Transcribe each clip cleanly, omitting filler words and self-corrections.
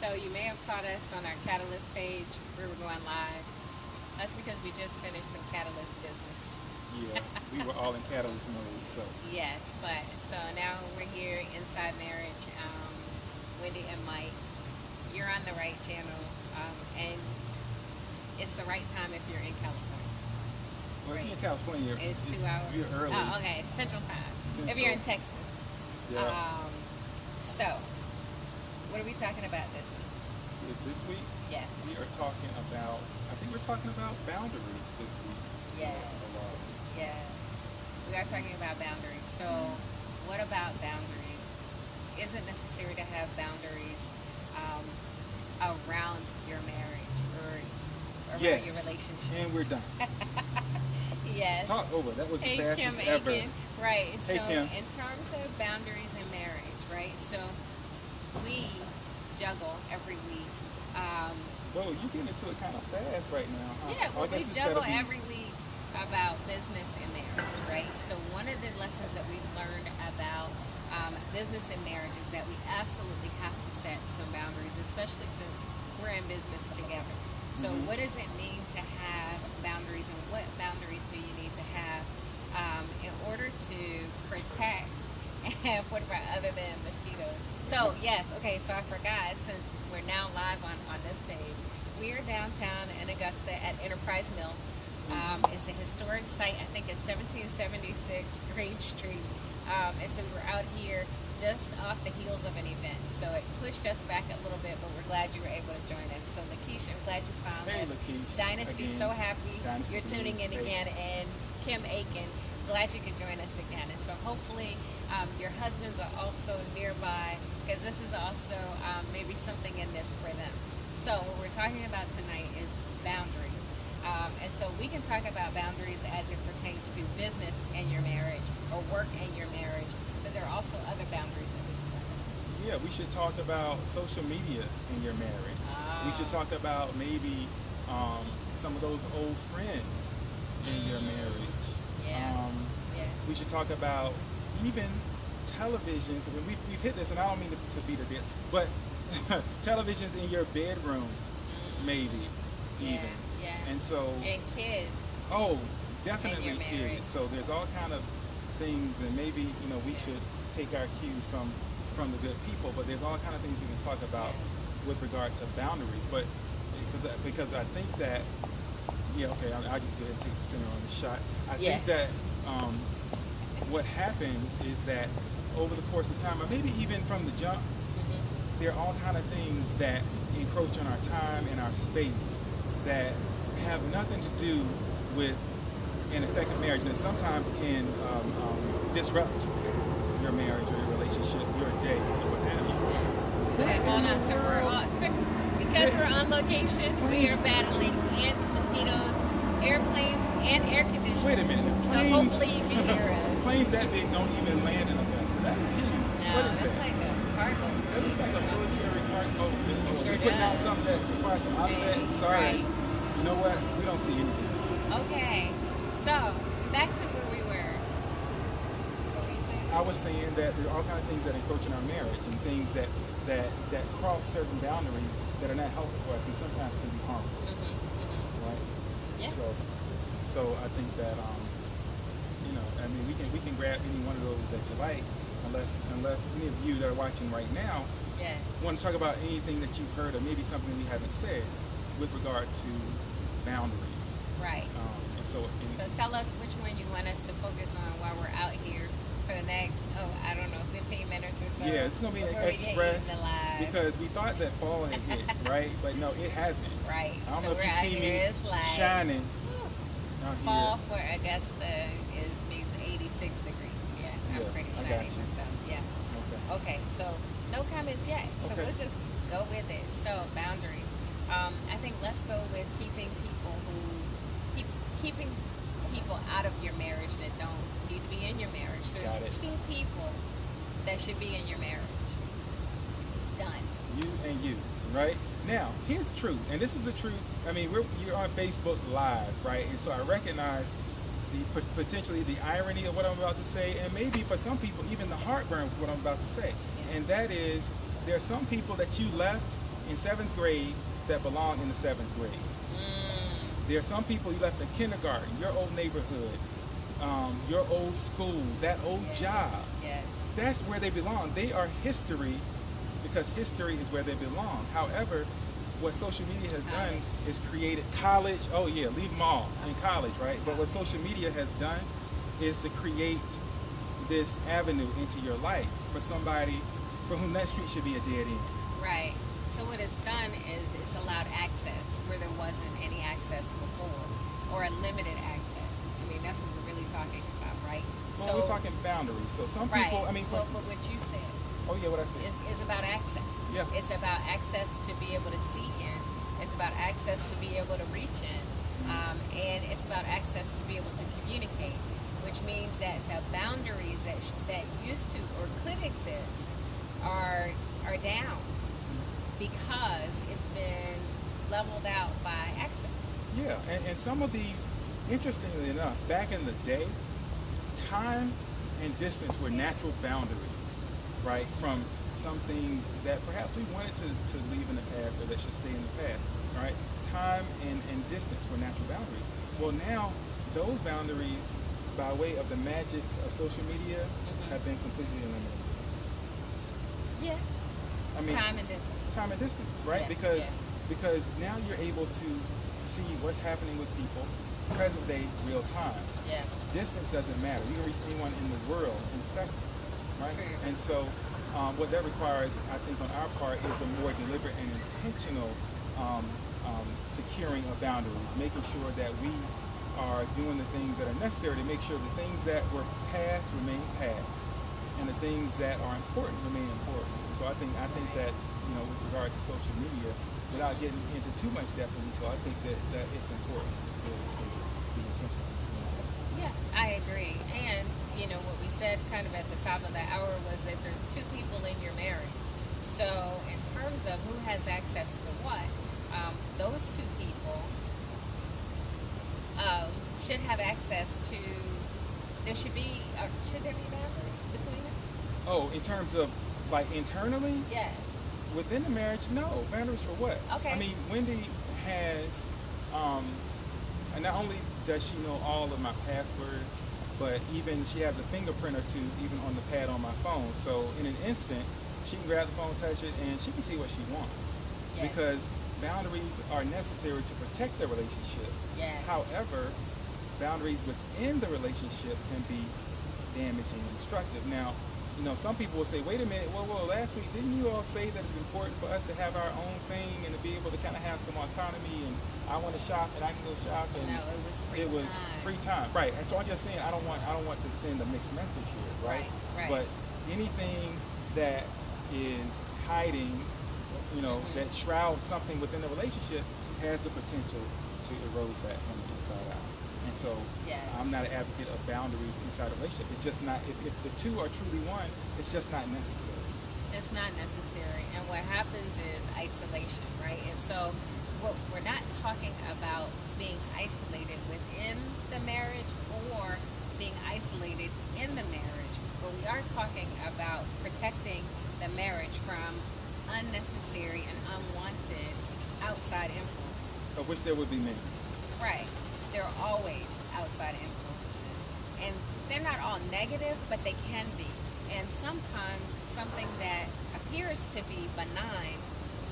So you may have caught us on our Catalyst page. We were going live. That's because we just finished some Catalyst business. Yeah, we were all in catalyst mode. So Yes, but so now we're here inside marriage. Wendy and Mike, you're on the right channel, and it's the right time if you're in California. well, if you're in California, It's 2 hours. You're early. Oh, okay, Central Time. If Central. you're in Texas. Yeah. So, what are we talking about this week? So this week Yes. we are talking about. I think we're talking about boundaries this week. Yes. A lot. Yes. We are talking about boundaries. So, what about boundaries? Is it necessary to have boundaries around your marriage or around Yes. your relationship? And we're done. Yes. Talk over. That was the Hey, fastest Kim ever. Aiken. Right. Hey, So, Kim. in terms of boundaries in marriage, right? So, we juggle every week. Whoa, you getting into it kind of fast right now, huh? Yeah, well, I guess we it's gotta juggle be- every week about business and marriage, right? So one of the lessons that we've learned about business and marriage is that we absolutely have to set some boundaries, especially since we're in business together. So what does it mean to have boundaries, and what boundaries do you need to have in order to protect and what about other than mosquitoes? So yes, okay, so I forgot, since we're now live on this page, we are downtown in Augusta at Enterprise Mills. It's a historic site. I think it's 1776 Green Street. And so we were out here just off the heels of an event. So it pushed us back a little bit, but we're glad you were able to join us. So Lakeisha, I'm glad you found Hey, us. Lakeisha, Dynasty, again. so happy Dynasty you're tuning in hey. again. And Kim Aiken, glad you could join us again. And so hopefully your husbands are also nearby, because this is also maybe something in this for them. So what we're talking about tonight is boundaries. And so we can talk about boundaries as it pertains to business in your marriage or work in your marriage, but there are also other boundaries that we should talk about. Yeah, we should talk about social media in your marriage. We should talk about maybe some of those old friends in your marriage. Yeah. Yeah. We should talk about even televisions. I mean, we've hit this, and I don't mean to beat a dead, but televisions in your bedroom, maybe even. Yeah. And so, And kids. oh, definitely your marriage. kids. So there's all kind of things, and maybe we should take our cues from the good people. But there's all kind of things we can talk about with regard to boundaries. But because I think that okay, I'll just go ahead and take the center on the shot. I think that what happens is that over the course of time, or maybe even from the jump, there are all kind of things that encroach on our time and our space that have nothing to do with an effective marriage, and sometimes can disrupt your marriage or your relationship, your day, or what have you. Okay, hold on. So because we're on location, we are battling ants, mosquitoes, airplanes, and air conditioning. Wait a minute. So hopefully you can hear us. Planes that big don't even land in Augusta. That is huge. No, What is that's that? like a cargo. That looks like a military cargo. Oh, It sure you're putting out does. something that requires some offset. Sorry. Right. You know what? We don't see anything. Okay, so back to where we were. What were you saying? I was saying that there are all kinds of things that encroach in our marriage, and things that cross certain boundaries that are not healthy for us, and sometimes can be harmful. Right? Yeah. So I think that I mean, we can grab any one of those that you like, unless any of you that are watching right now Yes. want to talk about anything that you've heard, or maybe something we haven't said with regard to boundaries. Right. And so Tell us which one you want us to focus on while we're out here for the next, 15 minutes or so. yeah, it's gonna be an before we get express eaten alive. because we thought that fall had hit, right? But no, it hasn't. Right. I don't So know we're if out you see here. me It's like shining whew, out fall here. for Augusta it means 86 degrees. Yeah, I'm Yeah, pretty I got shiny you. myself. Yeah. Okay. Okay, so no comments yet. So Okay. we'll just go with it. So boundaries. I think let's go with keeping people out of your marriage that don't need to be in your marriage. Got There's it. two people that should be in your marriage. Done. You and you, right? Now, here's the truth, and this is the truth. I mean, you're on Facebook Live, right? And so I recognize potentially the irony of what I'm about to say, and maybe for some people even the heartburn of what I'm about to say. Yeah. And that is, there are some people that you left in 7th grade that belong in the 7th grade. There are some people you left in kindergarten, your old neighborhood, your old school, that old job. Yes. That's where they belong. They are history because history is where they belong. However, what social media has done is created college. Oh yeah, leave them all in college, right? But what social media has done is to create this avenue into your life for somebody for whom that street should be a dead end. Right. So what it's done is it's allowed access where there wasn't any access before, or a limited access. I mean, that's what we're really talking about, right? Well, So we're talking boundaries. So some right. people, I mean, but what you said oh yeah, what I said. is about access. Yeah. It's about access to be able to see in. It's about access to be able to reach in, and it's about access to be able to communicate. Which means that the boundaries that used to or could exist are down because it's been leveled out by access. Yeah, and some of these, interestingly enough, back in the day, time and distance were natural boundaries, right? From some things that perhaps we wanted to leave in the past or that should stay in the past, right? Time and distance were natural boundaries. Well, now those boundaries, by way of the magic of social media, have been completely eliminated. Yeah. I mean, Time and distance. Time and distance, right? Yeah, Because now you're able to see what's happening with people, present day, real time. Yeah. Distance doesn't matter. You can reach anyone in the world in seconds, right? True. And so, what that requires, I think, on our part, is a more deliberate and intentional securing of boundaries, making sure that we are doing the things that are necessary to make sure the things that were past remain past, and the things that are important remain important. So I think that, you know, with regard to social media, without getting into too much depth in detail, I think that it's important to be intentional. Yeah, I agree. And, you know, what we said kind of at the top of the hour was that there are two people in your marriage. So in terms of who has access to what, those two people should have access to, should there be boundaries between them? Oh, in terms of, like, internally? Yeah. Within the marriage, no. Boundaries for what? Okay. I mean, Wendy has, and not only does she know all of my passwords, but even she has a fingerprint or two even on the pad on my phone. So in an instant, she can grab the phone, touch it, and she can see what she wants. Yes. Because boundaries are necessary to protect the relationship. Yes. However, boundaries within the relationship can be damaging and destructive. Now, you know, some people will say, wait a minute, well, last week, didn't you all say that it's important for us to have our own thing and to be able to kind of have some autonomy, and I want to shop and I can go shop, and no, it was free time. Right. And so I'm just saying, I don't want to send a mixed message here, right? Right. But anything that is hiding, you know, that shrouds something within the relationship has the potential to erode that from the inside out. And so Yes. I'm not an advocate of boundaries inside a relationship. It's just not, if the two are truly one, it's just not necessary. It's not necessary. And what happens is isolation, right? And so we're not talking about being isolated within the marriage or being isolated in the marriage, but we are talking about protecting the marriage from unnecessary and unwanted outside influence. Of which there would be many. Right. There are always outside influences. And they're not all negative, but they can be. And sometimes something that appears to be benign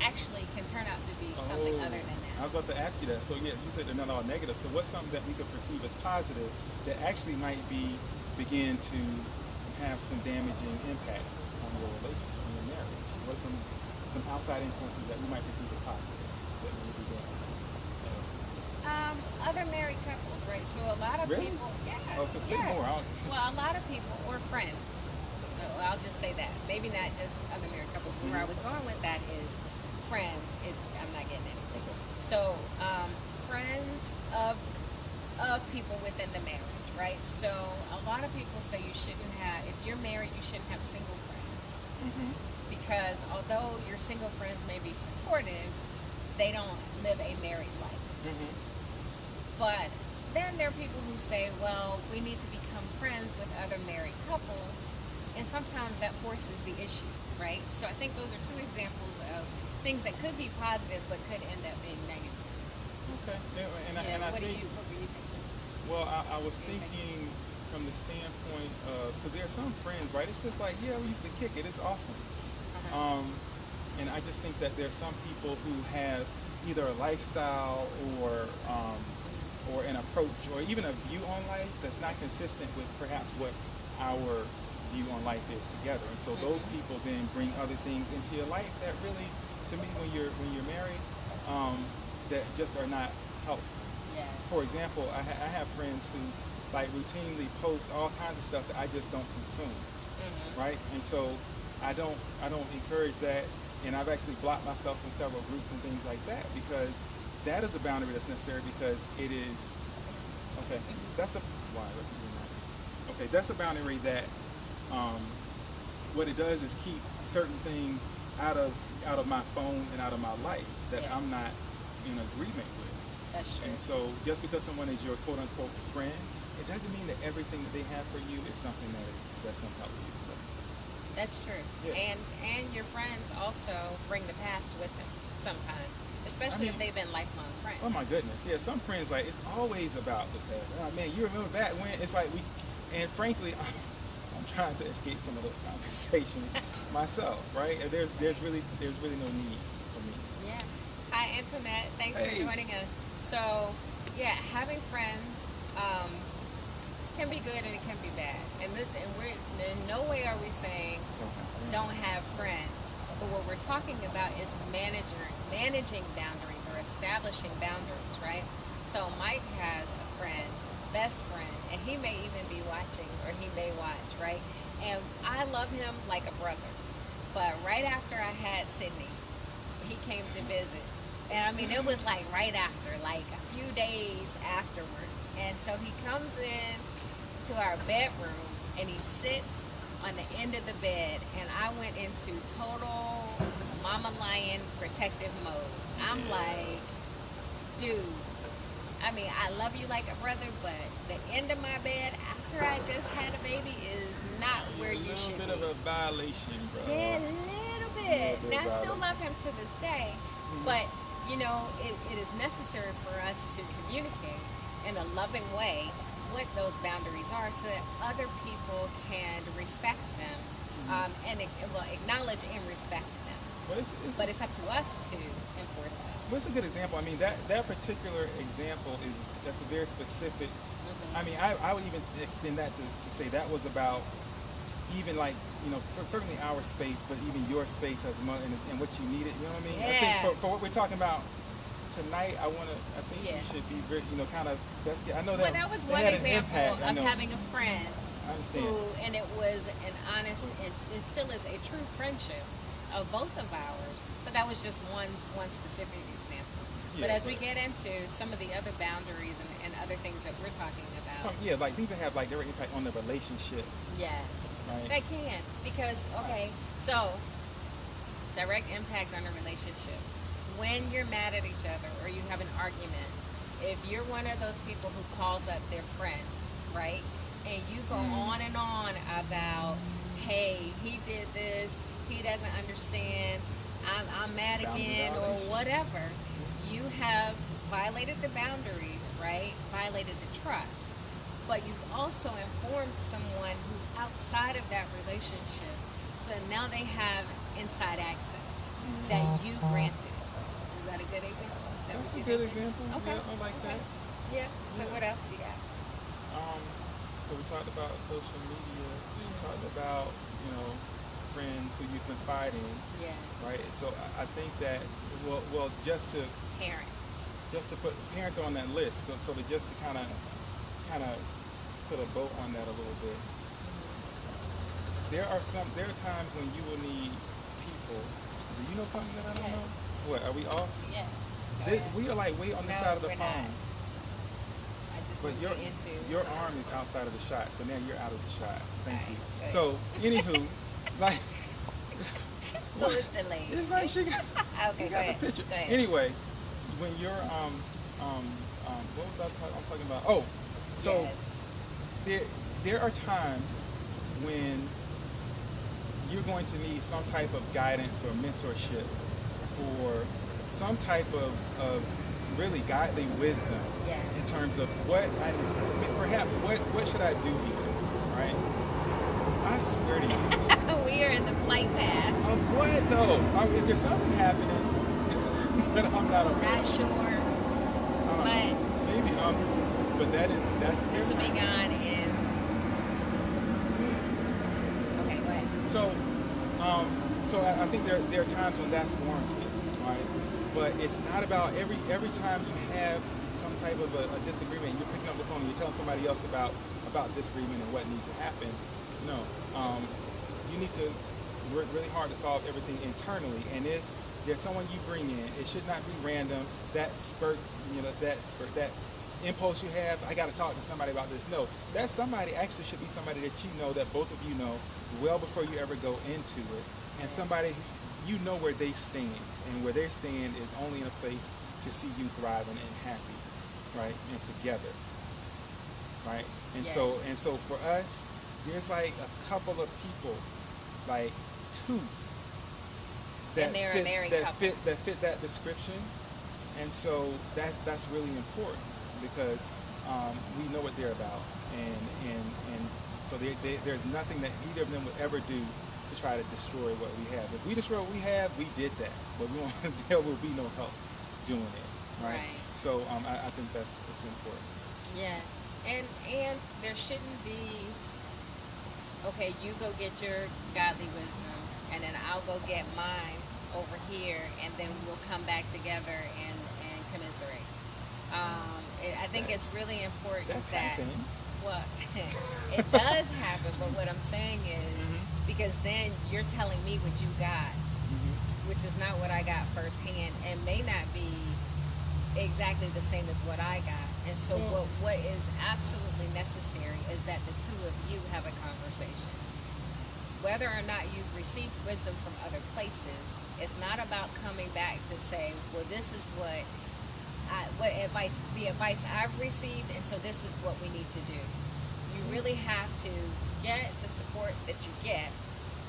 actually can turn out to be something other than that. I was about to ask you that. So yeah, you said they're not all negative. So what's something that we could perceive as positive that actually might begin to have some damaging impact on your relationship, on your marriage? What's some outside influences that we might perceive as positive that we would be doing? Other married couples, right? So a lot of Really? people, Oh, say more. Well, a lot of people, or friends. No, I'll just say that. Maybe not just other married couples. Where I was going with that is friends. I'm not getting it. Okay. So, friends of people within the marriage, right? So a lot of people say you shouldn't have, if you're married, you shouldn't have single friends. Mm-hmm. Because although your single friends may be supportive, they don't live a married life. Mm-hmm. But then there are people who say, well, we need to become friends with other married couples, and sometimes that forces the issue, right? So I think those are two examples of things that could be positive but could end up being negative. Okay. And Yeah. I What think, were you thinking? well, I was thinking from the standpoint of, because there are some friends, right? It's just like, yeah, we used to kick it. It's awesome. Uh-huh. And I just think that there's some people who have either a lifestyle or an approach or even a view on life that's not consistent with perhaps what our view on life is together. And so those people then bring other things into your life that really, to me, when you're married, that just are not helpful. Yes. For example, I have friends who like routinely post all kinds of stuff that I just don't consume, right? And so I don't encourage that, and I've actually blocked myself from several groups and things like that because that is a boundary that's necessary because it is okay. That's a why. Okay, that's a boundary that what it does is keep certain things out of my phone and out of my life that Yes. I'm not in agreement with. That's true. And so just because someone is your quote unquote friend, it doesn't mean that everything that they have for you is something that's going to help you. So That's true. Yeah. And your friends also bring the past with them sometimes, especially if they've been lifelong friends. oh my goodness, yeah, some friends like it's always about the past. Oh man, you remember that when it's like and frankly, I'm trying to escape some of those conversations myself, right? And there's really no need for me. Yeah. Hi, Antoinette. Thanks Hey. for joining us. So, yeah, having friends can be good and it can be bad. And we're in no way are we saying don't have friends. But what we're talking about is managing boundaries or establishing boundaries, right? So Mike has a friend, best friend, and he may even be watching or he may watch, right? And I love him like a brother. But right after I had Sydney, he came to visit. And I mean, it was like right after, like a few days afterwards. And so he comes in to our bedroom and he sits on the end of the bed. And I went into total mama lion protective mode. I'm like, dude, I mean, I love you like a brother, but the end of my bed after I just had a baby is not where you should be. A little bit of a violation, bro. Yeah, a little bit. Now, I still love him to this day, but you know, it is necessary for us to communicate in a loving way what those boundaries are so that other people can respect them and acknowledge and respect them. But it's up to us to enforce them. What's a good example? I mean, that particular example that's a very specific. I mean, I would even extend that to say that was about even like, you know, for certainly our space, but even your space as a mother and what you needed. You know what I mean? Yeah. I think for what we're talking about tonight, I think Yeah. we should be very, you know, kind of. I know that. Well, that was that one had an example impact, I of know. having a friend I understand. and it was an honest, and it still is a true friendship of both of ours. But that was just one specific example. But Yeah, as we get into some of the other boundaries and other things that we're talking about, Yeah, like things that have like direct impact on the relationship. yes, Right. they can. Because, okay, so direct impact on a relationship. When you're mad at each other or you have an argument, if you're one of those people who calls up their friend, right, and you go on and on about, hey, he did this, he doesn't understand, I'm mad again, or whatever, you have violated the boundaries, right? Violated the trust. But you've also informed someone who's outside of that relationship, so now they have inside access that you granted. Is that a good example? That's a good example. Okay. Yeah, I like that. Yeah. So what else you got? So we talked about social media. We talked about, you know, friends who you confide in, Yes. right? So I think that well, just to Parents. put parents on that list, so that just to kind of put a bow on that a little bit. There are times when you will need people. Do you know something that I don't Yes. know? What, are we off? Yeah. We are like way on the No, side of the we're phone. not. I just But moved it into your arm is outside of the shot, so now you're out of the shot. Thank Alright, you. good. So, anywho, like, Well, it's delayed. it's like she got, Okay, you go got ahead. the picture. Go ahead. Anyway, when you're what was I'm talking about? Oh, so Yes. there are times when you're going to need some type of guidance or mentorship or some type of really godly wisdom Yes. in terms of perhaps what should I do here, right? I swear to you. We are in the flight path. Of what though? Is there something happening that I'm not aware Not of? sure, but Maybe but that's this will be gone in. Okay, go ahead. So I think there are times when that's warranted, right? But it's not about every time you have some type of a disagreement, you're picking up the phone and you're telling somebody else about disagreement and what needs to happen. No, you need to work really hard to solve everything internally. And if there's someone you bring in, it should not be random. That impulse you have, I got to talk to somebody about this. No, that somebody actually should be somebody that you know, that both of you know well before you ever go into it, and somebody you know where they stand, and where they stand is only in a place to see you thriving and happy, right, and together, right? And Yes. so for us, there's like a couple of people, like two, And they're a married couple. that fit that description, and so that's really important because we know what they're about, and so there's nothing that either of them would ever do to try to destroy what we have. If we destroy what we have, we did that, but we won't, there will be no help doing it, right? Right. So I think that's important. Yes, and there shouldn't be. Okay, you go get your godly wisdom, and then I'll go get mine over here, and then we'll come back together and commiserate. I think it's really important That's that. happening. Well, it does happen, but what I'm saying is, because then you're telling me what you got, which is not what I got firsthand, and may not be exactly the same as what I got. And so what is absolutely necessary is that the two of you have a conversation. Whether or not you've received wisdom from other places, it's not about coming back to say, well, this is the advice I've received, and so this is what we need to do. You really have to get the support that you get,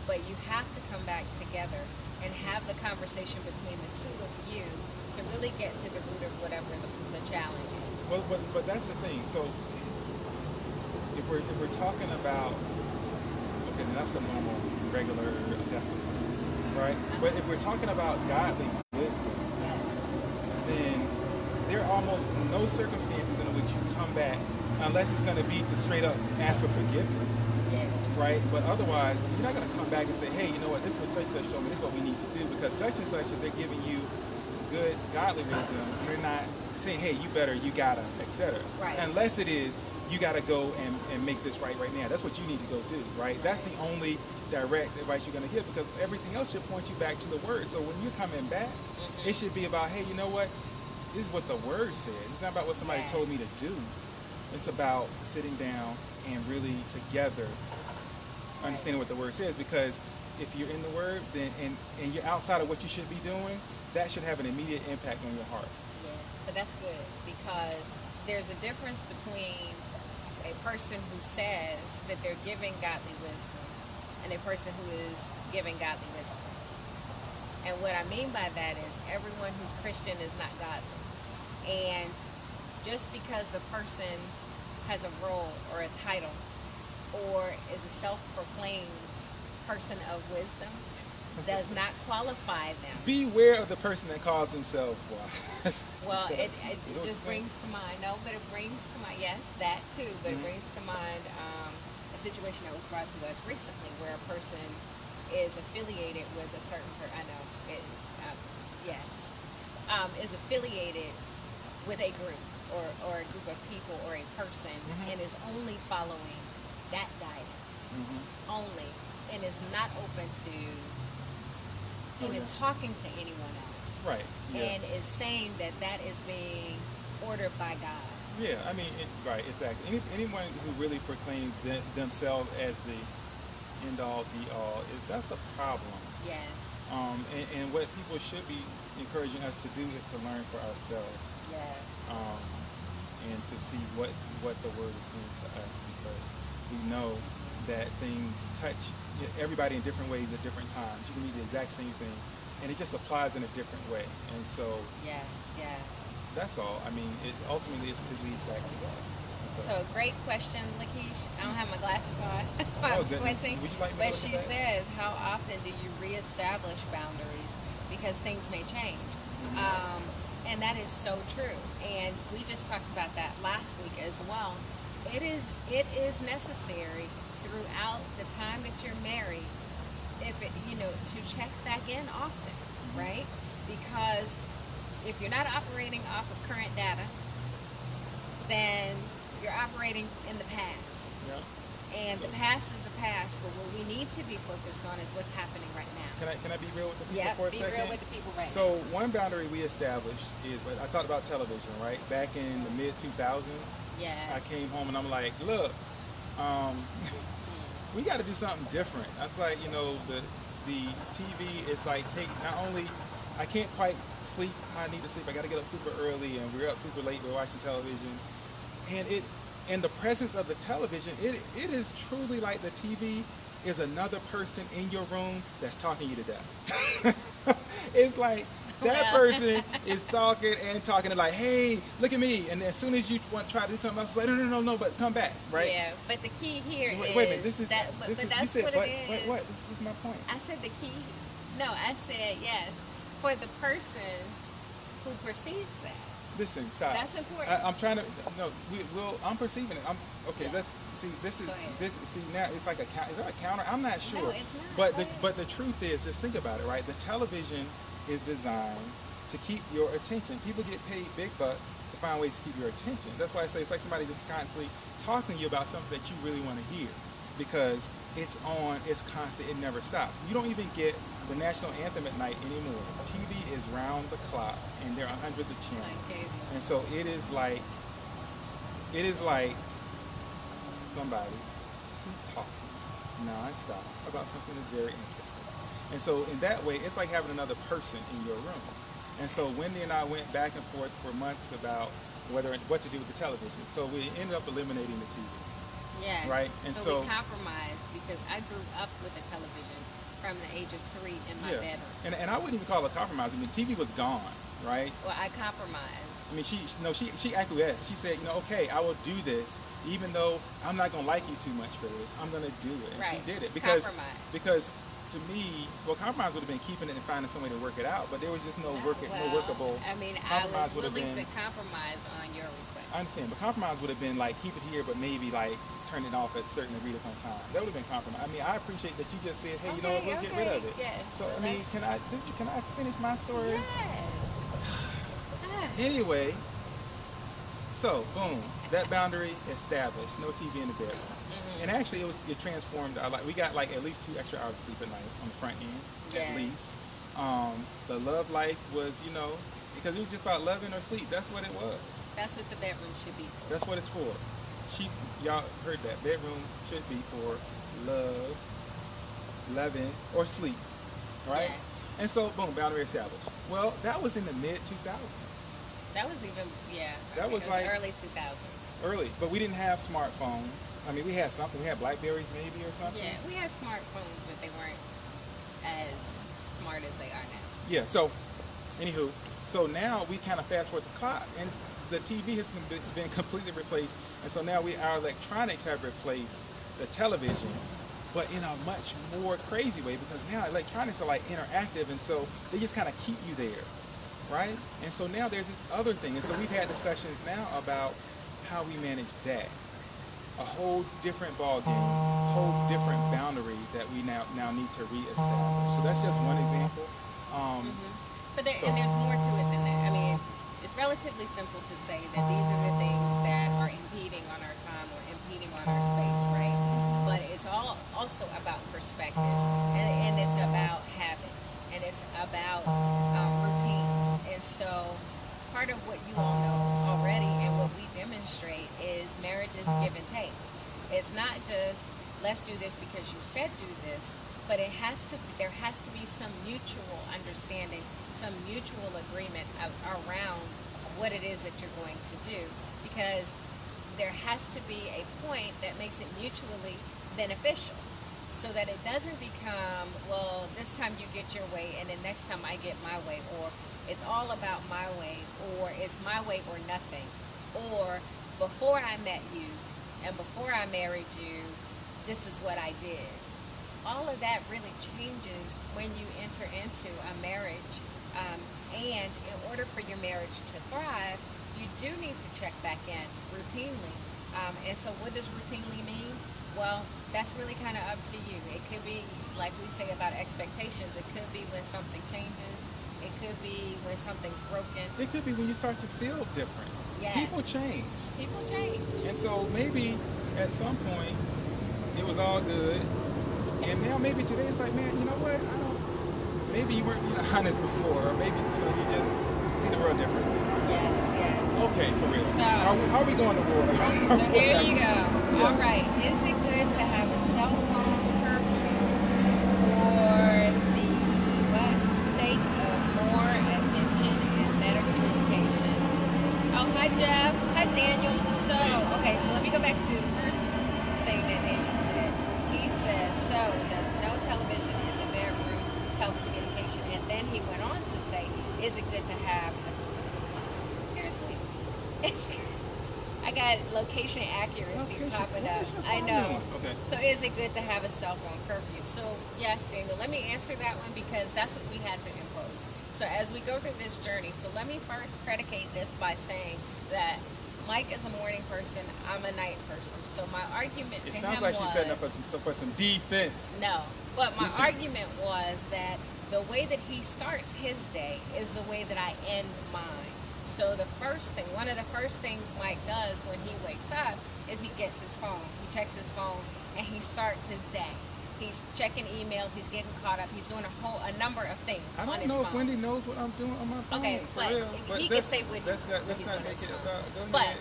but you have to come back together and have the conversation between the two of you to really get to the root of whatever the challenge is. Well, but that's the thing. So if we're talking about, okay, then that's the normal, regular, that's the plan, right? But if we're talking about godly wisdom, Yes. then there are almost no circumstances in which you come back unless it's going to be to straight up ask for forgiveness, Yeah. right? But otherwise, you're not going to come back and say, hey, you know what, this was such told me, this is what we need to do, because such and such, if they're giving you good godly wisdom, they're not saying, hey, you better, you gotta, etc. Right. Unless it is, you gotta go and make this right now. That's what you need to go do, right? That's the only direct advice you're gonna give, because everything else should point you back to the word. So when you're coming back, it should be about, hey, you know what? This is what the word says. It's not about what somebody Yes. told me to do. It's about sitting down and really together understanding what the word says, because if you're in the word, then and you're outside of what you should be doing, that should have an immediate impact on your heart. Yeah, but that's good, because there's a difference between a person who says that they're giving godly wisdom and a person who is giving godly wisdom. And what I mean by that is everyone who's Christian is not godly. And just because the person has a role or a title or is a self-proclaimed person of wisdom does not qualify them. Beware of the person that calls themselves wise. Well, So, it you know what just I'm saying? brings to mind, no, but it brings to mind, yes, that too, but it brings to mind a situation that was brought to us recently where a person is affiliated with a certain, is affiliated with a group or a group of people or a person and is only following that guidance, only, and is not open to even talking to anyone else. Right. Yeah. And is saying that that is being ordered by God. Yeah. I mean, right. Exactly. Anyone who really proclaims themselves as the end all, be all, that's a problem. Yes. And what people should be encouraging us to do is to learn for ourselves. Yes. And to see what the word is saying to us, because we know that things touch everybody in different ways at different times. You can need the exact same thing, and it just applies in a different way. And so Yes, yes. that's all. I mean, it ultimately it leads back to that. And So great question, Lakeish. I don't have my glasses on, so I'm goodness. squinting. Would you like me to But look she at that? says, how often do you reestablish boundaries because things may change? And that is so true. And we just talked about that last week as well. It is necessary throughout the time that you're married, if it, to check back in often, right? Because if you're not operating off of current data, then you're operating in the past. Yeah. And the past is the past, but what we need to be focused on is what's happening right now. Can I be real with the people for a be second? real with the people right now. So one boundary we established is, I talked about television, right? Back in the mid 2000s, Yes. I came home and I'm like, look, we got to do something different. That's like, the TV is like not only I can't quite sleep how I need to sleep. I got to get up super early, and we're up super late. We're watching television, and in the presence of the television, it is truly like the TV is another person in your room that's talking you to death. It's like that person is talking and like, hey, look at me. And as soon as you want to try to do something else, it's like, no, but come back, right? Yeah, but the key here wait a minute, is that, but that's you said, what it is. What? This is my point. I said the key. No, I said yes. For the person who perceives that. Listen, stop. That's important. I'm trying to. No, I'm perceiving it. Okay. Yeah. Let's see. This is Go ahead. this. See now, it's like is there a counter? I'm not sure. No, it's not. But the truth is, just think about it, right? The television is designed to keep your attention. People get paid big bucks to find ways to keep your attention. That's why I say it's like somebody just constantly talking to you about something that you really want to hear, because it's on, it's constant, it never stops. You don't even get the national anthem at night anymore. TV is round the clock, and there are hundreds of channels. And so it is like somebody who's talking nonstop about something that's very interesting. And so in that way, it's like having another person in your room. And so Wendy and I went back and forth for months about what to do with the television. So we ended up eliminating the TV. Yes. Right? And so we compromised, because I grew up with a television from the age of 3 in my bedroom. And I wouldn't even call it compromise. I mean, TV was gone, right? Well, I compromised. I mean, she acquiesced. She said, okay, I will do this, even though I'm not gonna like you too much for this. I'm gonna do it. And right. she did it Compromise. because to me, compromise would have been keeping it and finding some way to work it out, but there was just no workable. I mean, I was willing to compromise on your request. I understand, but compromise would have been like keep it here, but maybe like turn it off at a certain agreed upon time. That would have been compromise. I mean, I appreciate that you just said, hey, you know what, we'll get rid of it. Yes. So I mean, can I finish my story? Yes. Anyway, so boom, that boundary established. No TV in the bedroom. And actually, it transformed. We got like at least 2 extra hours of sleep at night on the front end, at least. The love life was, because it was just about loving or sleep. That's what it was. That's what the bedroom should be for. That's what it's for. Y'all heard that. Bedroom should be for love, loving, or sleep, right? Yes. And so, boom, boundary established. Well, that was in the mid 2000s. That was even, That was like early 2000s. Early, but we didn't have smartphones. I mean, we had something. We had Blackberries maybe or something. Yeah, we had smartphones, but they weren't as smart as they are now. Yeah, so, anywho, so now we kind of fast forward the clock, and the TV has been completely replaced, and so now our electronics have replaced the television, but in a much more crazy way, because now electronics are like interactive, and so they just kind of keep you there, right? And so now there's this other thing, and so we've had discussions now about how we manage that. A whole different ball game, a whole different boundary that we now need to reestablish. So that's just one example. But there's more to it than that. I mean, it's relatively simple to say that these are the things that are impeding on our time or impeding on our space, right? But it's also about perspective, and it's about habits, and it's about routines. And so part of what you all know already and what we demonstrate is marriage is give and take. It's not just let's do this because you said do this, but there has to be some mutual understanding, some mutual agreement around what it is that you're going to do, because there has to be a point that makes it mutually beneficial. so that it doesn't become, well, this time you get your way and then next time I get my way, or it's all about my way, or it's my way or nothing, or before I met you and before I married you, this is what I did. All of that really changes when you enter into a marriage. And in order for your marriage to thrive, you do need to check back in routinely. And so what does routinely mean? Well, that's really kind of up to you. It could be, like we say about expectations, it could be when something changes. It could be when something's broken. It could be when you start to feel different. Yes. People change. People change. And so maybe at some point it was all good. And now maybe today it's like, man, you know what? Maybe you weren't being honest before, or maybe you just see the world differently. Yes. Okay, for real. So, how are we going to war? So here you go. Yeah. All right. Is it good to have a cell phone curfew for the sake of more attention and better communication? Oh, hi Jeff. Hi Daniel. So let me go back to the first thing that Daniel said. He says, so does no television in the bedroom help communication? And then he went on to say, is it good to have, seriously, I got location accuracy popping up. I know. Okay. So is it good to have a cell phone curfew? So yes, Daniel, let me answer that one because that's what we had to impose. So as we go through this journey, so let me first predicate this by saying that Mike is a morning person, I'm a night person. So my argument to him was... It sounds like she's setting up for some defense. No, but my argument was that the way that he starts his day is the way that I end mine. So one of the first things Mike does when he wakes up is he gets his phone. He checks his phone and he starts his day. He's checking emails. He's getting caught up. He's doing a number of things on his phone. I don't know if Wendy knows what I'm doing on my phone. Okay, but he can say what let's not make it about. Go ahead.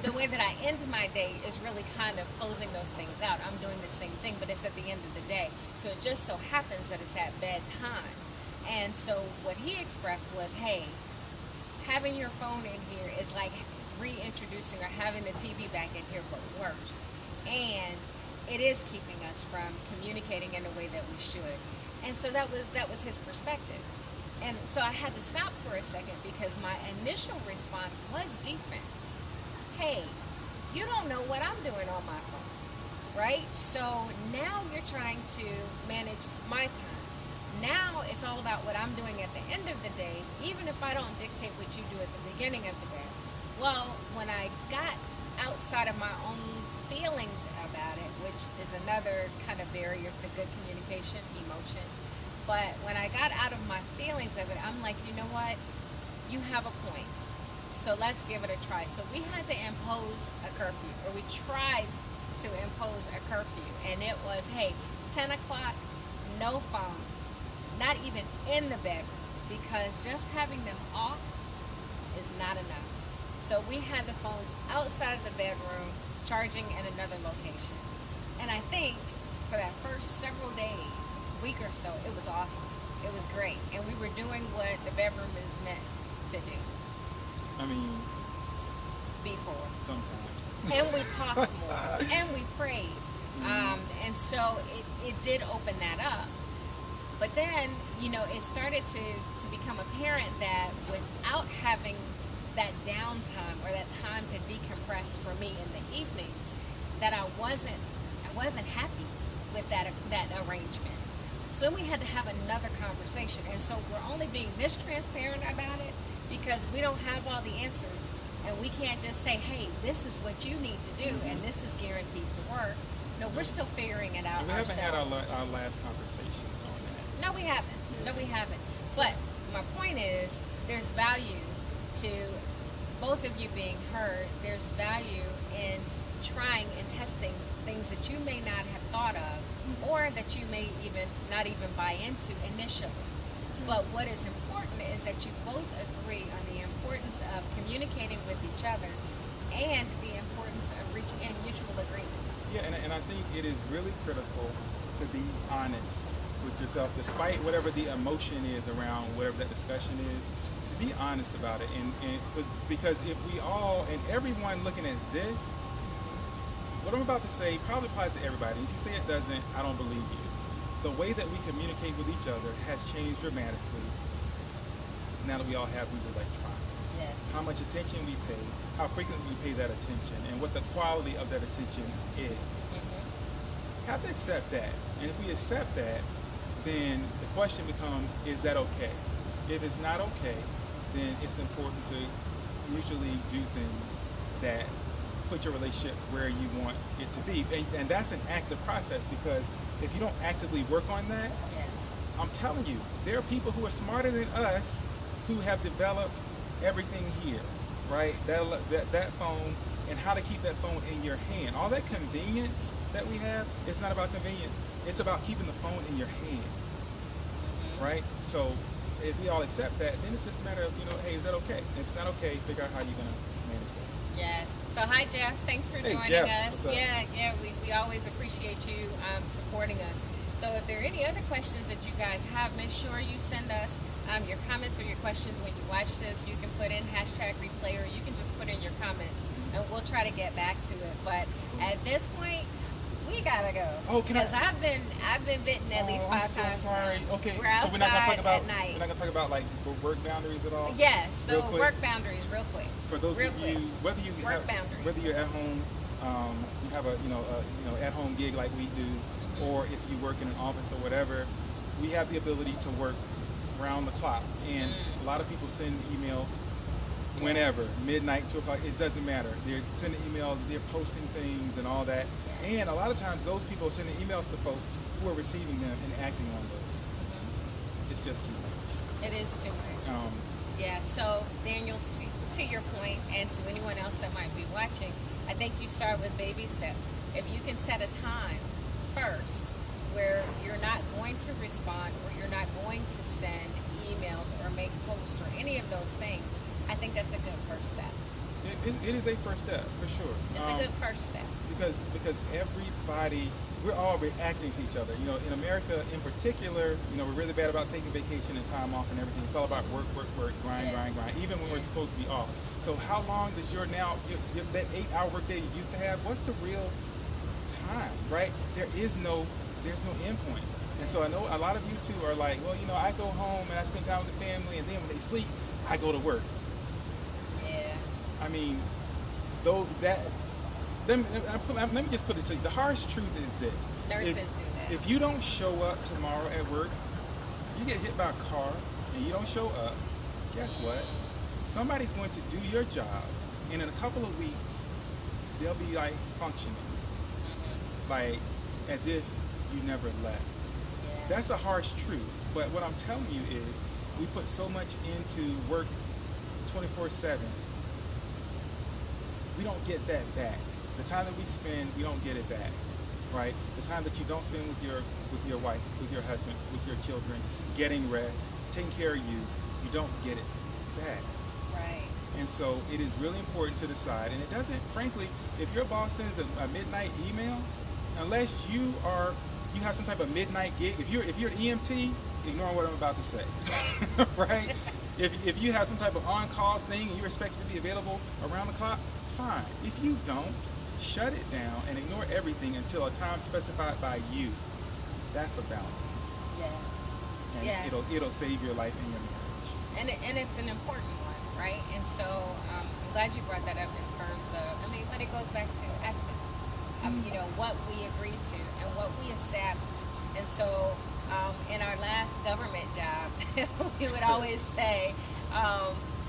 The way that I end my day is really kind of closing those things out. I'm doing the same thing, but it's at the end of the day. So it just so happens that it's at bedtime. And so what he expressed was, hey, having your phone in here is like reintroducing or having the TV back in here, but worse. And it is keeping us from communicating in the way that we should. And so that was his perspective. And so I had to stop for a second because my initial response was defense. Hey, you don't know what I'm doing on my phone, right? So now you're trying to manage my time. Now it's all about what I'm doing at the end of the day, even if I don't dictate what you do at the beginning of the day. Well, when I got outside of my own feelings about it, which is another kind of barrier to good communication, emotion. But when I got out of my feelings of it, I'm like, you know what? You have a point. So let's give it a try. So we had to impose a curfew, or we tried to impose a curfew. And it was, hey, 10 o'clock, no phones, not even in the bedroom, because just having them off is not enough. So we had the phones outside of the bedroom, charging in another location. And I think for that first several days, week or so, it was awesome. It was great. And we were doing what the bedroom is meant to do. I mean, before. Sometimes. And we talked more. And we prayed. And so it did open that up. But then, it started to become apparent that without having that downtime or that time to decompress for me in the evenings, that I wasn't happy with that arrangement. So then we had to have another conversation. And so we're only being this transparent about it because we don't have all the answers, and we can't just say, hey, this is what you need to do and this is guaranteed to work. No, we're still figuring it out ourselves. We haven't had our last conversation on that. No, we haven't. No, we haven't. But my point is, there's value to both of you being heard. There's value in trying and testing things that you may not have thought of, or that you may not even buy into initially. But what is important is that you both agree on the importance of communicating with each other and the importance of reaching a mutual agreement. Yeah, and I think it is really critical to be honest with yourself, despite whatever the emotion is around whatever that discussion is. Be honest about it, and because if we all and everyone looking at this, what I'm about to say probably applies to everybody. If you say it doesn't, I don't believe you. The way that we communicate with each other has changed dramatically now that we all have these electronics. Yes. How much attention we pay, how frequently we pay that attention, and what the quality of that attention is. Have to accept that. And if we accept that, then the question becomes, is that okay? If it's not okay, then it's important to mutually do things that put your relationship where you want it to be. And that's an active process, because if you don't actively work on that, Yes. I'm telling you, there are people who are smarter than us who have developed everything here, right? That phone, and how to keep that phone in your hand. All that convenience that we have, it's not about convenience. It's about keeping the phone in your hand, right? So if we all accept that, then it's just a matter of, hey, is that okay? If it's not okay, figure out how you're going to manage that. Yes. So hi, Jeff. Thanks for joining Jeff, us. what's up? Yeah. We always appreciate you supporting us. So if there are any other questions that you guys have, make sure you send us your comments or your questions when you watch this. You can put in #replay, or you can just put in your comments, and we'll try to get back to it. But at this point, we gotta go. Oh, can I? Because I've been bitten at least 5 I'm so times. sorry. now. Okay, We're outside so we're not gonna talk about at night. we're not gonna talk about like work boundaries at all. Yes. So Real quick. work boundaries, real quick. For those Real of quick. you, Work boundaries. whether you're at home, you have a at home gig like we do, or if you work in an office or whatever, we have the ability to work round the clock. And a lot of people send emails whenever, midnight, 2 o'clock, it doesn't matter. They're sending emails, they're posting things and all that. And a lot of times those people are sending emails to folks who are receiving them and acting on those. It's just too much. It is too much. Yeah, so Daniel, to your point, and to anyone else that might be watching, I think you start with baby steps. If you can set a time first where you're not going to respond, or you're not going to send emails or make posts or any of those things, I think that's a good first step. It is a first step, for sure. It's a good first step. Because everybody, we're all reacting to each other. In America in particular, we're really bad about taking vacation and time off and everything. It's all about work, grind, even when we're supposed to be off. So how long does that 8-hour workday you used to have, what's the real time, right? There's no end point. And so I know a lot of you two are like, well, I go home and I spend time with the family, and then when they sleep, I go to work. Yeah. I mean, let me just put it to you. The harsh truth is this. Nurses do that. If you don't show up tomorrow at work, you get hit by a car and you don't show up, guess what? Somebody's going to do your job, and in a couple of weeks, they'll be like functioning, like as if you never left. Yeah. That's a harsh truth. But what I'm telling you is, we put so much into work 24/7. We don't get that back. The time that we spend, we don't get it back, right? The time that you don't spend with your wife, with your husband, with your children, getting rest, taking care of you don't get it back. Right. And so it is really important to decide. And it doesn't, frankly, if your boss sends a midnight email, unless you have some type of midnight gig, if you're an EMT, ignore what I'm about to say, right? If you have some type of on-call thing and you're expected to be available around the clock, fine. If you don't, shut it down and ignore everything until a time specified by you. That's a boundary. Yes. And Yes. it'll save your life and your marriage. And it's an important one, right? And so I'm glad you brought that up in terms of, but it goes back to access. What we agreed to and what we established. And so in our last government job, we would always say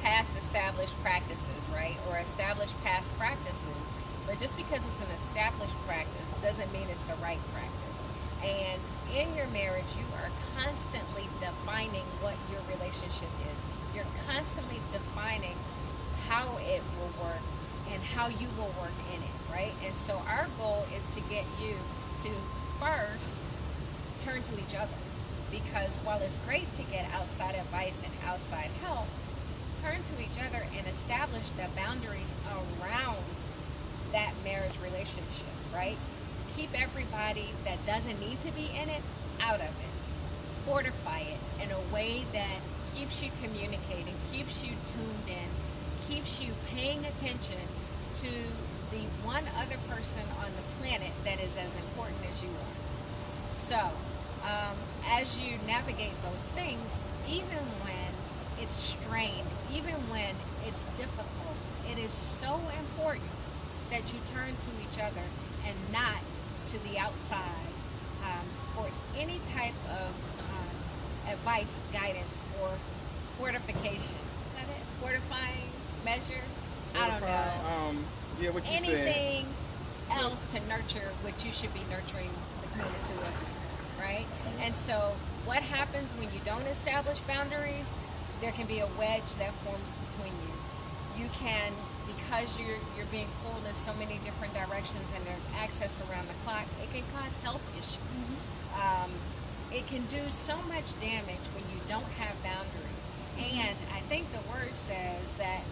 past established practices, right? Or established past practices. But just because it's an established practice doesn't mean it's the right practice. And in your marriage, you are constantly defining what your relationship is. You're constantly defining how it will work and how you will work in it, right? And so our goal is to get you to first turn to each other. Because while it's great to get outside advice and outside help, turn to each other and establish the boundaries around that marriage relationship, right? Keep everybody that doesn't need to be in it out of it. Fortify it in a way that keeps you communicating, keeps you tuned in, keeps you paying attention to the one other person on the planet that is as important as you are. So, as you navigate those things, even when it's strained, even when it's difficult, it is so important that you turn to each other and not to the outside for any type of advice, guidance, or fortification. Is that it? Fortifying measure? I don't know. Yeah, what you Anything else to nurture what you should be nurturing between the two of you, right? And so what happens when you don't establish boundaries? There can be a wedge that forms between you. You can, because you're being pulled in so many different directions and there's access around the clock, it can cause health issues. It can do so much damage when you don't have boundaries. And I think the word says that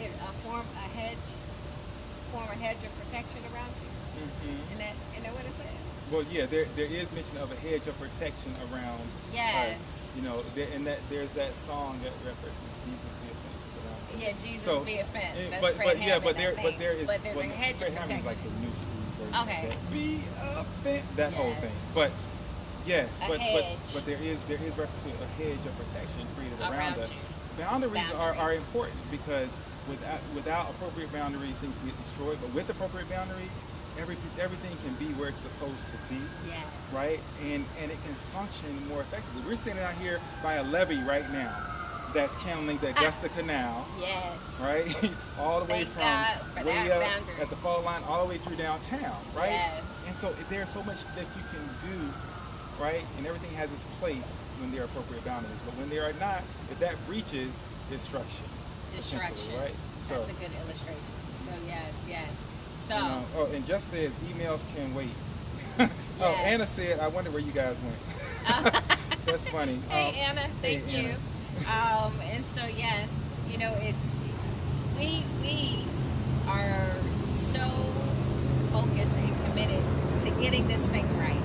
it form a hedge of protection around you. Isn't that what it says? Well, yeah, there is mention of a hedge of protection around us. You know, and that there's that song that references Jesus be a fence around. Yeah, Jesus be a fence. That's but Fred yeah, but Hammond, there is. But there's a hedge of Fred Hammond's protection. like the new school version. Okay. Of that. Be a fence. That whole thing. But yes, but there is reference to a hedge of protection created around us. You. Boundaries are important because without appropriate boundaries, things get destroyed. But with appropriate boundaries, everything can be where it's supposed to be. Yes. Right? And it can function more effectively. We're standing out here by a levee right now that's channeling the Augusta Canal. Yes. Right? All the way Thank from God for way that up boundary. at the fall line all the way through downtown. Right? Yes. And so there's so much that you can do, right? And everything has its place when there are appropriate boundaries. But when there are not, if that breaches, destruction. Right? So, that's a good illustration. So yes. So and Jeff says emails can wait. Yes. Oh, Anna said, I wonder where you guys went. That's funny. Hey Anna, thank you. Anna. And so yes, you know, we are so focused and committed to getting this thing right.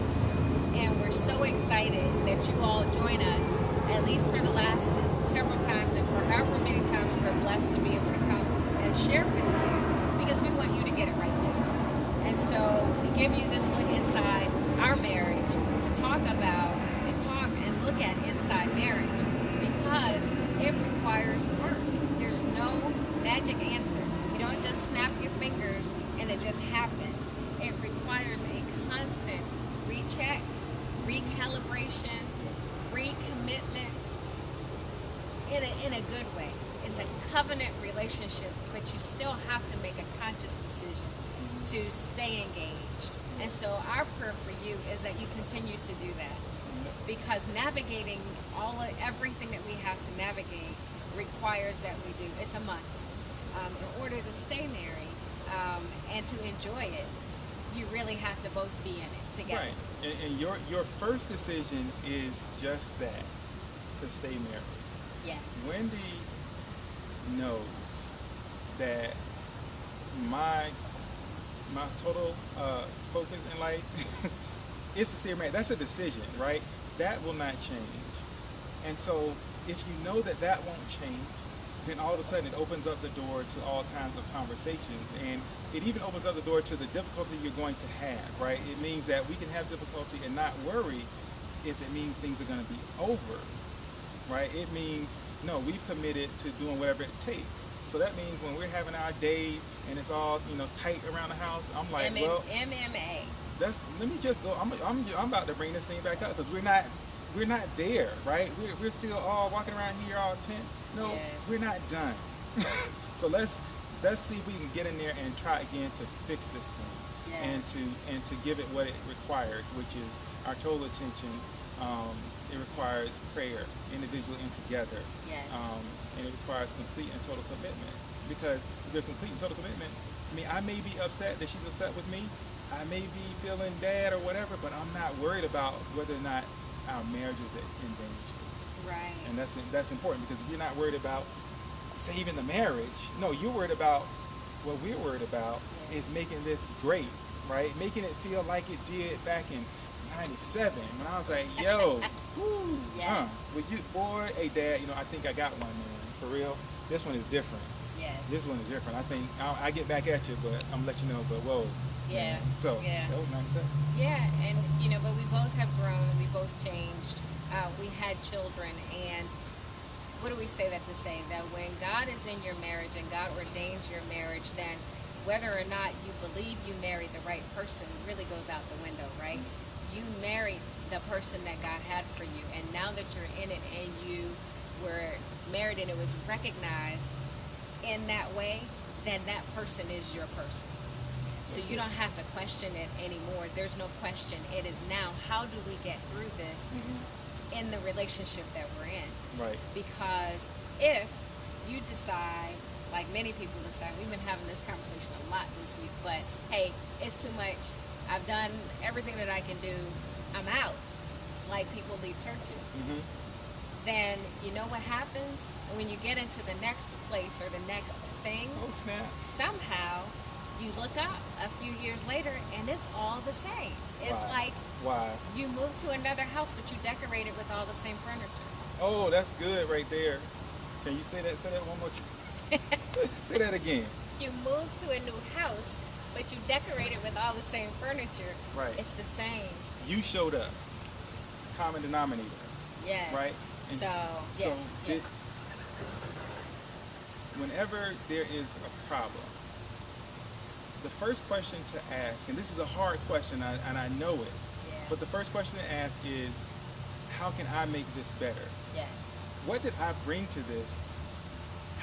And we're so excited that you all join us, at least for the last several times, and for however many times we're blessed to be able to come and share with you, because we want you to get it right too. And so we give you this look inside our marriage to talk about and look at inside marriage, because it requires work. There's no magic answer. You don't just snap your fingers and it just happens. It requires a constant recheck, recalibration, recommitment in a good way. It's a covenant relationship, but you still have to make a conscious decision to stay engaged. And so our prayer for you is that you continue to do that, because navigating everything that we have to navigate requires that we do. It's a must. In order to stay married and to enjoy it, you really have to both be in it together. Right. And your first decision is just that, to stay married. Yes. Wendy knows that my total focus in life is to stay married. That's a decision, right? That will not change. And so if you know that won't change, then all of a sudden it opens up the door to all kinds of conversations, and it even opens up the door to the difficulty you're going to have, right? It means that we can have difficulty and not worry if it means things are going to be over, right? It means, no, we've committed to doing whatever it takes. So that means when we're having our days and it's all, tight around the house, I'm like, MMA. Let me just go. I'm about to bring this thing back up, because we're not there, right? We're still all walking around here all tense. No, yes. We're not done. So let's see if we can get in there and try again to fix this thing, yes. and to give it what it requires, which is our total attention. It requires prayer, individually and together. Yes. And it requires complete and total commitment. Because if there's complete and total commitment, I may be upset that she's upset with me. I may be feeling bad or whatever, but I'm not worried about whether or not our marriage is in danger. Right. And that's important, because if you're not worried about saving the marriage, no, you're worried about what we're worried about is making this great, right? Making it feel like it did back in 97 when I was like, yo, yes. With you, boy, hey dad, I think I got one, man, for real. This one is different. Yes. This one is different. I think I get back at you, but I'm gonna let you know. But whoa. Yeah. So Yeah. that was 97. Yeah, and but we both have grown. We both changed. We had children, and what do we say that to say? That when God is in your marriage and God ordains your marriage, then whether or not you believe you married the right person really goes out the window, right? You married the person that God had for you, and now that you're in it and you were married and it was recognized in that way, then that person is your person. So you don't have to question it anymore. There's no question. It is now, how do we get through this in the relationship that we're in? Right. Because if you decide, like many people decide, we've been having this conversation a lot this week, but hey, it's too much. I've done everything that I can do. I'm out. Like people leave churches. Then you know what happens? When you get into the next place or the next thing, Oh snap. somehow you look up a few years later and it's all the same. It's Why? like Why? you moved to another house, but you decorate it with all the same furniture. Oh, that's good right there. Can you say that? Say that one more time. Say that again. You moved to a new house, but you decorate it with all the same furniture. Right. It's the same. You showed up. Common denominator. Yes. Right. And So, yeah. So yeah. whenever there is a problem, the first question to ask, and this is a hard question, and I know it, Yeah. but the first question to ask is, how can I make this better? Yes. What did I bring to this?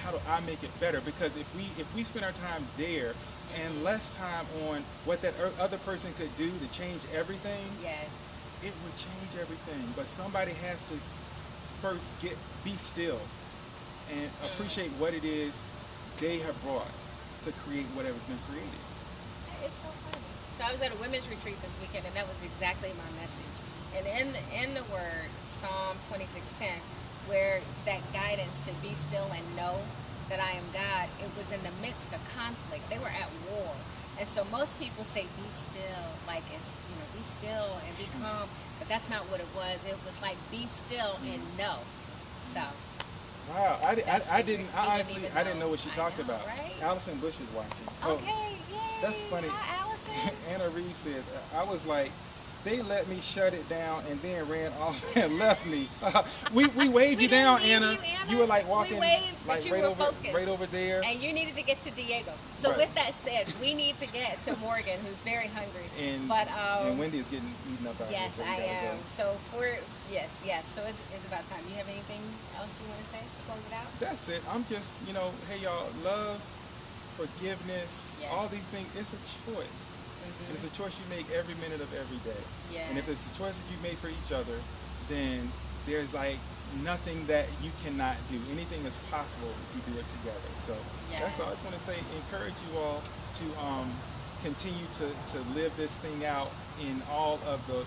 How do I make it better? Because if we spend our time there and less time on what that other person could do to change everything, Yes. it would change everything. But somebody has to first be still and appreciate what it is they have brought to create whatever's been created. It's so funny. So I was at a women's retreat this weekend, and that was exactly my message. And in the word Psalm 26:10, where that guidance to be still and know that I am God, it was in the midst of conflict. They were at war. And so most people say be still, like it's, be still and be calm, but that's not what it was. It was like be still and know. So Wow, I didn't honestly I didn't know what she talked know, about. right? Allison Bush is watching. Okay, yay. That's funny. Hi, Allison. Anna Reed said, I was like, they let me shut it down and then ran off and left me. We waved you down, Anna. You were like walking, we waved, like but you right were over, focused. right over there. And you needed to get to Diego. So Right. with that said, we need to get to Morgan, who's very hungry. And Wendy is getting eaten up out yes, here. So I we gotta am. go. So yes. So it's about time. You have anything else you want to say to close it out? That's it. I'm just, hey y'all, love, forgiveness, Yes. all these things, it's a choice. And it's a choice you make every minute of every day. Yes. And if it's the choice that you make for each other, then there's like nothing that you cannot do. Anything is possible if you do it together. So that's all I just want to say. Encourage you all to continue to live this thing out in all of the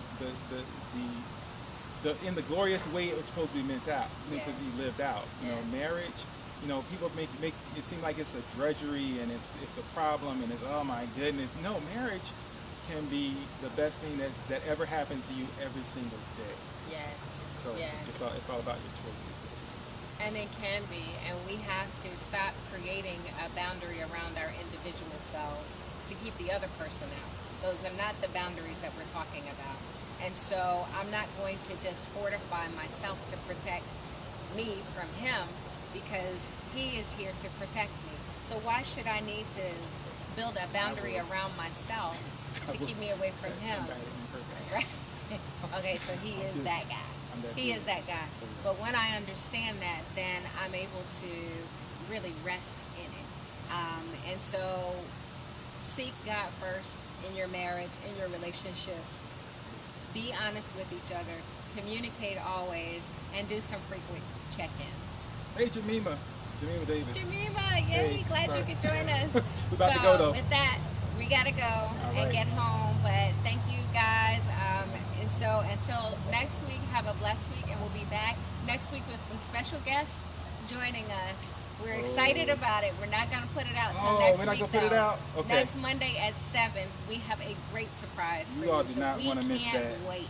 in the glorious way it was supposed to be meant to be lived out. Marriage. People make it seem like it's a drudgery and it's a problem and it's, oh my goodness. No, marriage can be the best thing that ever happens to you every single day. Yes. So yes. it's all about your choices. And it can be, and we have to stop creating a boundary around our individual selves to keep the other person out. Those are not the boundaries that we're talking about. And so I'm not going to just fortify myself to protect me from him, because he is here to protect me. So why should I need to build a boundary around myself to keep me away from him? Right? Okay, so he is that guy. He is that guy. But when I understand that, then I'm able to really rest in it. And so seek God first in your marriage, in your relationships. Be honest with each other. Communicate always, and do some frequent check-ins. Hey, Jemima Davis. Jemima, yay, Hey, glad sorry. you could join us. We're about to go, though. With that, we got to go and right. get home. But thank you, guys. And so until next week, have a blessed week, and we'll be back next week with some special guests joining us. We're excited about it. We're not going to put it out until next week. We're not going to put it out? Okay. Next Monday at 7, we have a great surprise for you. You all do not want to miss We that. can't wait.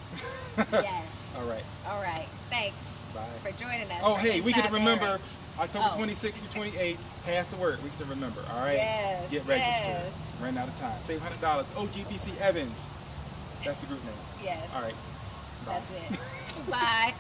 Yes. All right. All right. Thanks Bye. for joining us. Oh, for hey, we got to Inside remember Marriage. October Oh. 26th through 28th. Pass the word. We can remember. All right. Yes, Get registered. yes. Ran out of time. Save $100. OGBC Evans. That's the group name. Yes. All right. Bye. That's it. Bye.